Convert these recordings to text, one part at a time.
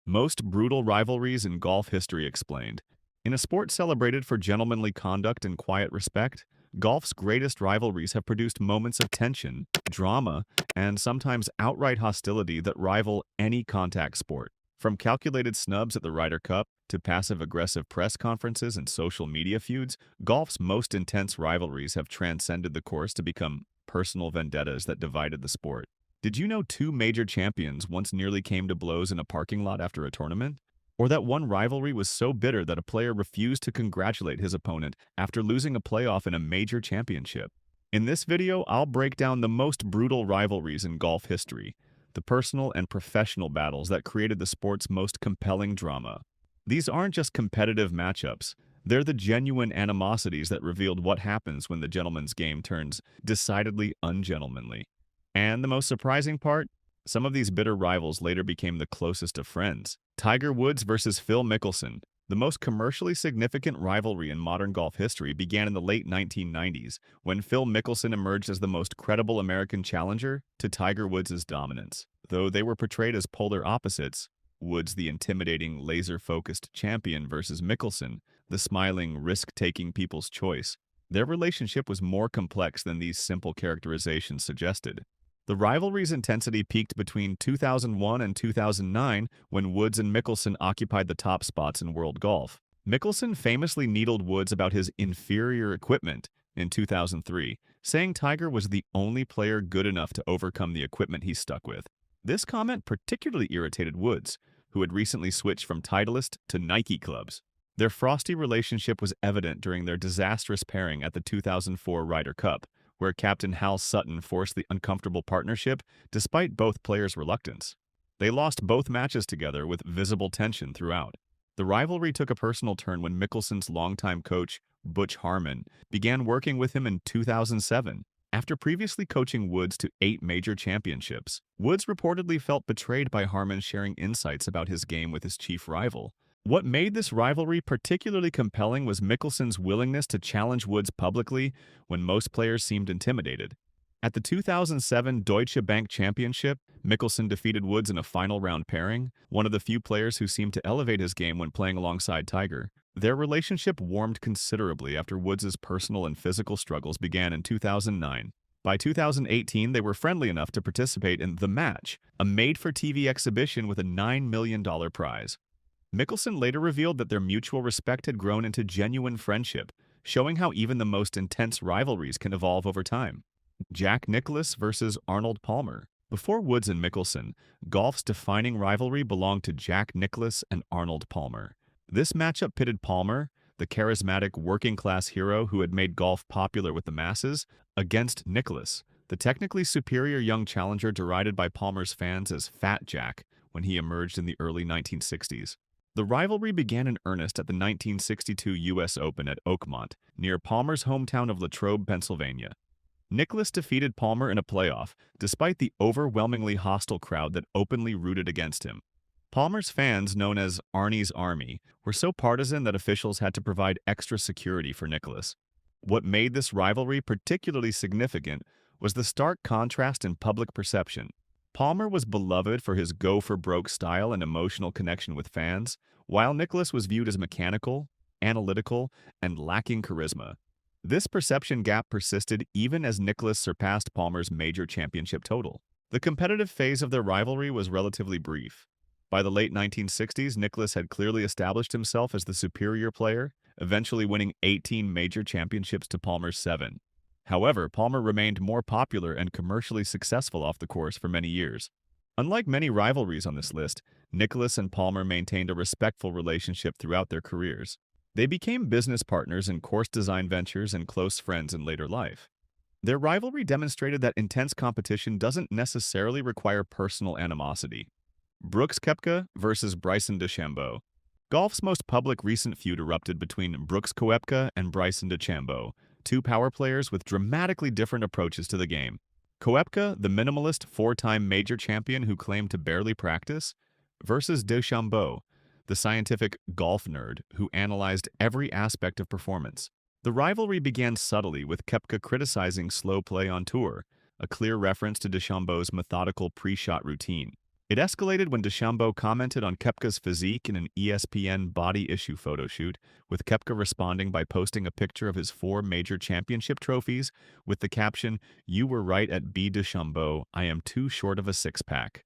Most brutal rivalries in golf history explained. In a sport celebrated for gentlemanly conduct and quiet respect, golf's greatest rivalries have produced moments of tension, drama, and sometimes outright hostility that rival any contact sport. From calculated snubs at the Ryder Cup to passive-aggressive press conferences and social media feuds, golf's most intense rivalries have transcended the course to become personal vendettas that divided the sport. Did you know two major champions once nearly came to blows in a parking lot after a tournament? Or that one rivalry was so bitter that a player refused to congratulate his opponent after losing a playoff in a major championship? In this video, I'll break down the most brutal rivalries in golf history, the personal and professional battles that created the sport's most compelling drama. These aren't just competitive matchups, they're the genuine animosities that revealed what happens when the gentleman's game turns decidedly ungentlemanly. And the most surprising part? Some of these bitter rivals later became the closest of friends. Tiger Woods versus Phil Mickelson. The most commercially significant rivalry in modern golf history began in the late 1990s, when Phil Mickelson emerged as the most credible American challenger to Tiger Woods' dominance. Though they were portrayed as polar opposites, Woods the intimidating, laser-focused champion versus Mickelson, the smiling, risk-taking people's choice, their relationship was more complex than these simple characterizations suggested. The rivalry's intensity peaked between 2001 and 2009 when Woods and Mickelson occupied the top spots in world golf. Mickelson famously needled Woods about his inferior equipment in 2003, saying Tiger was the only player good enough to overcome the equipment he stuck with. This comment particularly irritated Woods, who had recently switched from Titleist to Nike clubs. Their frosty relationship was evident during their disastrous pairing at the 2004 Ryder Cup, where Captain Hal Sutton forced the uncomfortable partnership despite both players' reluctance. They lost both matches together with visible tension throughout. The rivalry took a personal turn when Mickelson's longtime coach, Butch Harmon, began working with him in 2007. After previously coaching Woods to 8 major championships, Woods reportedly felt betrayed by Harmon sharing insights about his game with his chief rival. What made this rivalry particularly compelling was Mickelson's willingness to challenge Woods publicly when most players seemed intimidated. At the 2007 Deutsche Bank Championship, Mickelson defeated Woods in a final round pairing, one of the few players who seemed to elevate his game when playing alongside Tiger. Their relationship warmed considerably after Woods' personal and physical struggles began in 2009. By 2018, they were friendly enough to participate in The Match, a made-for-TV exhibition with a $9 million prize. Mickelson later revealed that their mutual respect had grown into genuine friendship, showing how even the most intense rivalries can evolve over time. Jack Nicklaus versus Arnold Palmer. Before Woods and Mickelson, golf's defining rivalry belonged to Jack Nicklaus and Arnold Palmer. This matchup pitted Palmer, the charismatic working-class hero who had made golf popular with the masses, against Nicklaus, the technically superior young challenger derided by Palmer's fans as Fat Jack when he emerged in the early 1960s. The rivalry began in earnest at the 1962 U.S. Open at Oakmont, near Palmer's hometown of Latrobe, Pennsylvania. Nicklaus defeated Palmer in a playoff, despite the overwhelmingly hostile crowd that openly rooted against him. Palmer's fans, known as Arnie's Army, were so partisan that officials had to provide extra security for Nicklaus. What made this rivalry particularly significant was the stark contrast in public perception. Palmer was beloved for his go-for-broke style and emotional connection with fans, while Nicklaus was viewed as mechanical, analytical, and lacking charisma. This perception gap persisted even as Nicklaus surpassed Palmer's major championship total. The competitive phase of their rivalry was relatively brief. By the late 1960s, Nicklaus had clearly established himself as the superior player, eventually winning 18 major championships to Palmer's 7. However, Palmer remained more popular and commercially successful off the course for many years. Unlike many rivalries on this list, Nicklaus and Palmer maintained a respectful relationship throughout their careers. They became business partners in course design ventures and close friends in later life. Their rivalry demonstrated that intense competition doesn't necessarily require personal animosity. Brooks Koepka versus Bryson DeChambeau. Golf's most public recent feud erupted between Brooks Koepka and Bryson DeChambeau, two power players with dramatically different approaches to the game. Koepka, the minimalist 4-time major champion who claimed to barely practice, versus DeChambeau, the scientific golf nerd who analyzed every aspect of performance. The rivalry began subtly, with Koepka criticizing slow play on tour, a clear reference to DeChambeau's methodical pre-shot routine. It escalated when DeChambeau commented on Koepka's physique in an ESPN body issue photo shoot, with Koepka responding by posting a picture of his 4 major championship trophies with the caption, "You were right at B. DeChambeau, I am too short of a six-pack."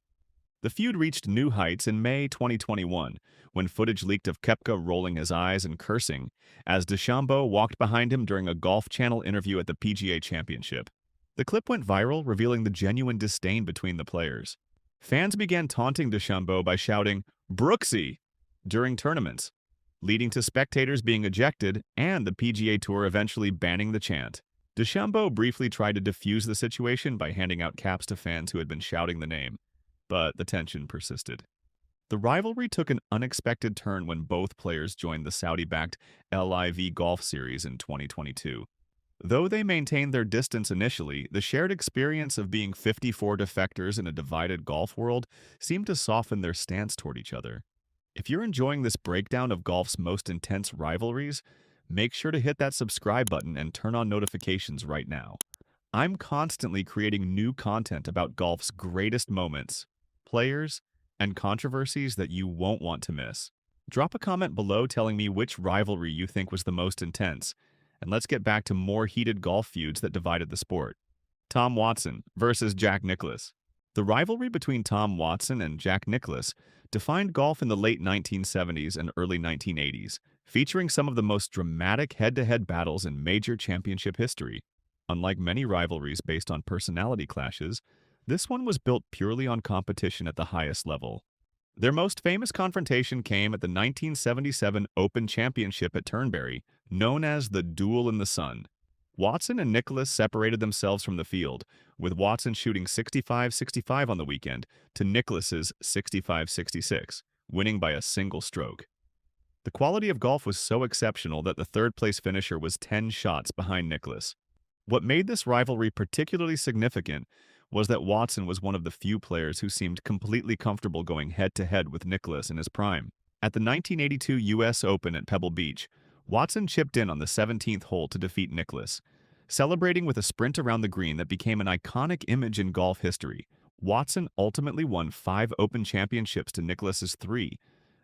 The feud reached new heights in May 2021, when footage leaked of Koepka rolling his eyes and cursing as DeChambeau walked behind him during a Golf Channel interview at the PGA Championship. The clip went viral, revealing the genuine disdain between the players. Fans began taunting DeChambeau by shouting, "Brooksy!" during tournaments, leading to spectators being ejected and the PGA Tour eventually banning the chant. DeChambeau briefly tried to defuse the situation by handing out caps to fans who had been shouting the name, but the tension persisted. The rivalry took an unexpected turn when both players joined the Saudi-backed LIV Golf Series in 2022. Though they maintained their distance initially, the shared experience of being 54 defectors in a divided golf world seemed to soften their stance toward each other. If you're enjoying this breakdown of golf's most intense rivalries, make sure to hit that subscribe button and turn on notifications right now. I'm constantly creating new content about golf's greatest moments, players, and controversies that you won't want to miss. Drop a comment below telling me which rivalry you think was the most intense, and let's get back to more heated golf feuds that divided the sport. Tom Watson versus Jack Nicklaus. The rivalry between Tom Watson and Jack Nicklaus defined golf in the late 1970s and early 1980s, featuring some of the most dramatic head-to-head battles in major championship history. Unlike many rivalries based on personality clashes, this one was built purely on competition at the highest level. Their most famous confrontation came at the 1977 Open Championship at Turnberry, known as the Duel in the Sun. Watson and Nicklaus separated themselves from the field, with Watson shooting 65-65 on the weekend to Nicklaus's 65-66, winning by a single stroke. The quality of golf was so exceptional that the third-place finisher was 10 shots behind Nicklaus. What made this rivalry particularly significant was that Watson was one of the few players who seemed completely comfortable going head-to-head with Nicklaus in his prime. At the 1982 U.S. Open at Pebble Beach, Watson chipped in on the 17th hole to defeat Nicklaus. Celebrating with a sprint around the green that became an iconic image in golf history, Watson ultimately won 5 Open championships to Nicklaus's 3,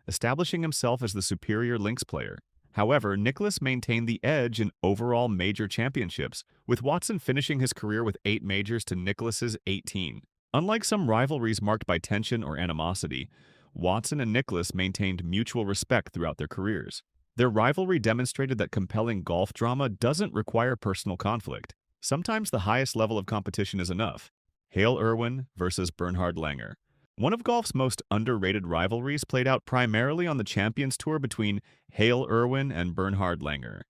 establishing himself as the superior links player. However, Nicklaus maintained the edge in overall major championships, with Watson finishing his career with 8 majors to Nicklaus's 18. Unlike some rivalries marked by tension or animosity, Watson and Nicklaus maintained mutual respect throughout their careers. Their rivalry demonstrated that compelling golf drama doesn't require personal conflict. Sometimes the highest level of competition is enough. Hale Irwin versus Bernhard Langer. One of golf's most underrated rivalries played out primarily on the Champions Tour between Hale Irwin and Bernhard Langer.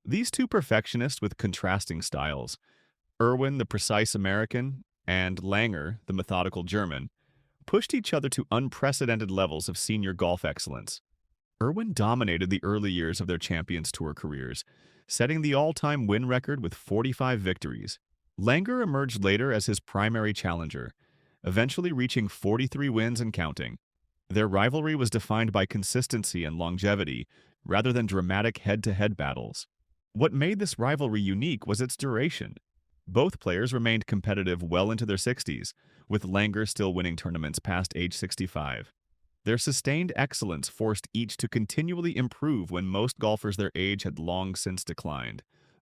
These two perfectionists with contrasting styles, Irwin the precise American and Langer the methodical German, pushed each other to unprecedented levels of senior golf excellence. Irwin dominated the early years of their Champions Tour careers, setting the all-time win record with 45 victories. Langer emerged later as his primary challenger, eventually reaching 43 wins and counting. Their rivalry was defined by consistency and longevity, rather than dramatic head-to-head battles. What made this rivalry unique was its duration. Both players remained competitive well into their 60s, with Langer still winning tournaments past age 65. Their sustained excellence forced each to continually improve when most golfers their age had long since declined.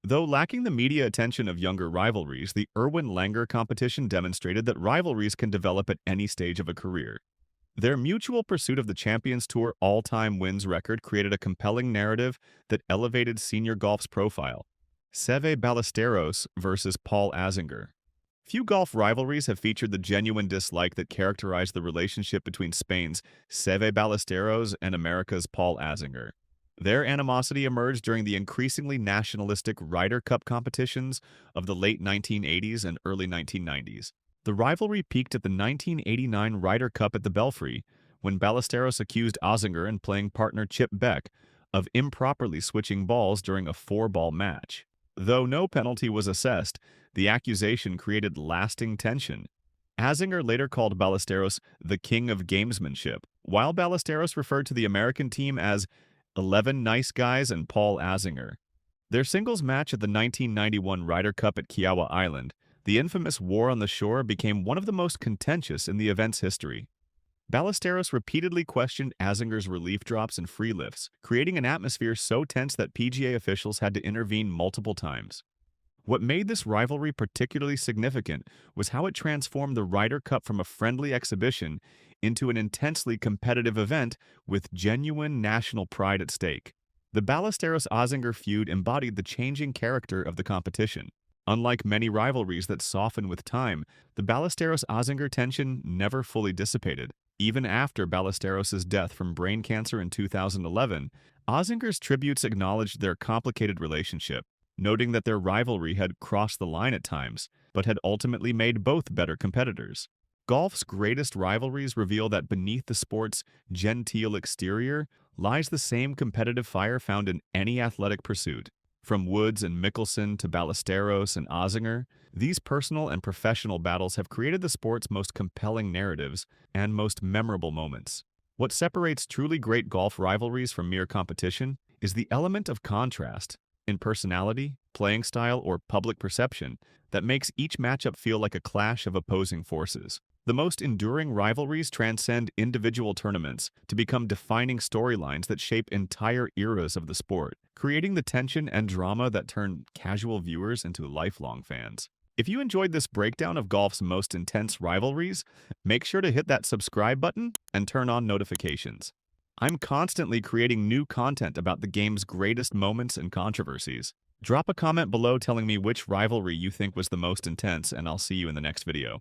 Though lacking the media attention of younger rivalries, the Irwin-Langer competition demonstrated that rivalries can develop at any stage of a career. Their mutual pursuit of the Champions Tour all-time wins record created a compelling narrative that elevated senior golf's profile. Seve Ballesteros versus Paul Azinger. Few golf rivalries have featured the genuine dislike that characterized the relationship between Spain's Seve Ballesteros and America's Paul Azinger. Their animosity emerged during the increasingly nationalistic Ryder Cup competitions of the late 1980s and early 1990s. The rivalry peaked at the 1989 Ryder Cup at the Belfry, when Ballesteros accused Azinger and playing partner Chip Beck of improperly switching balls during a 4-ball match. Though no penalty was assessed, the accusation created lasting tension. Azinger later called Ballesteros the king of gamesmanship, while Ballesteros referred to the American team as 11 nice guys and Paul Azinger. Their singles match at the 1991 Ryder Cup at Kiowa Island, the infamous War on the Shore, became one of the most contentious in the event's history. Ballesteros repeatedly questioned Azinger's relief drops and free lifts, creating an atmosphere so tense that PGA officials had to intervene multiple times. What made this rivalry particularly significant was how it transformed the Ryder Cup from a friendly exhibition into an intensely competitive event with genuine national pride at stake. The Ballesteros-Azinger feud embodied the changing character of the competition. Unlike many rivalries that soften with time, the Ballesteros-Azinger tension never fully dissipated. Even after Ballesteros' death from brain cancer in 2011, Azinger's tributes acknowledged their complicated relationship, noting that their rivalry had crossed the line at times, but had ultimately made both better competitors. Golf's greatest rivalries reveal that beneath the sport's genteel exterior lies the same competitive fire found in any athletic pursuit. From Woods and Mickelson to Ballesteros and Azinger, these personal and professional battles have created the sport's most compelling narratives and most memorable moments. What separates truly great golf rivalries from mere competition is the element of contrast in personality, playing style, or public perception that makes each matchup feel like a clash of opposing forces. The most enduring rivalries transcend individual tournaments to become defining storylines that shape entire eras of the sport, creating the tension and drama that turn casual viewers into lifelong fans. If you enjoyed this breakdown of golf's most intense rivalries, make sure to hit that subscribe button and turn on notifications. I'm constantly creating new content about the game's greatest moments and controversies. Drop a comment below telling me which rivalry you think was the most intense, and I'll see you in the next video.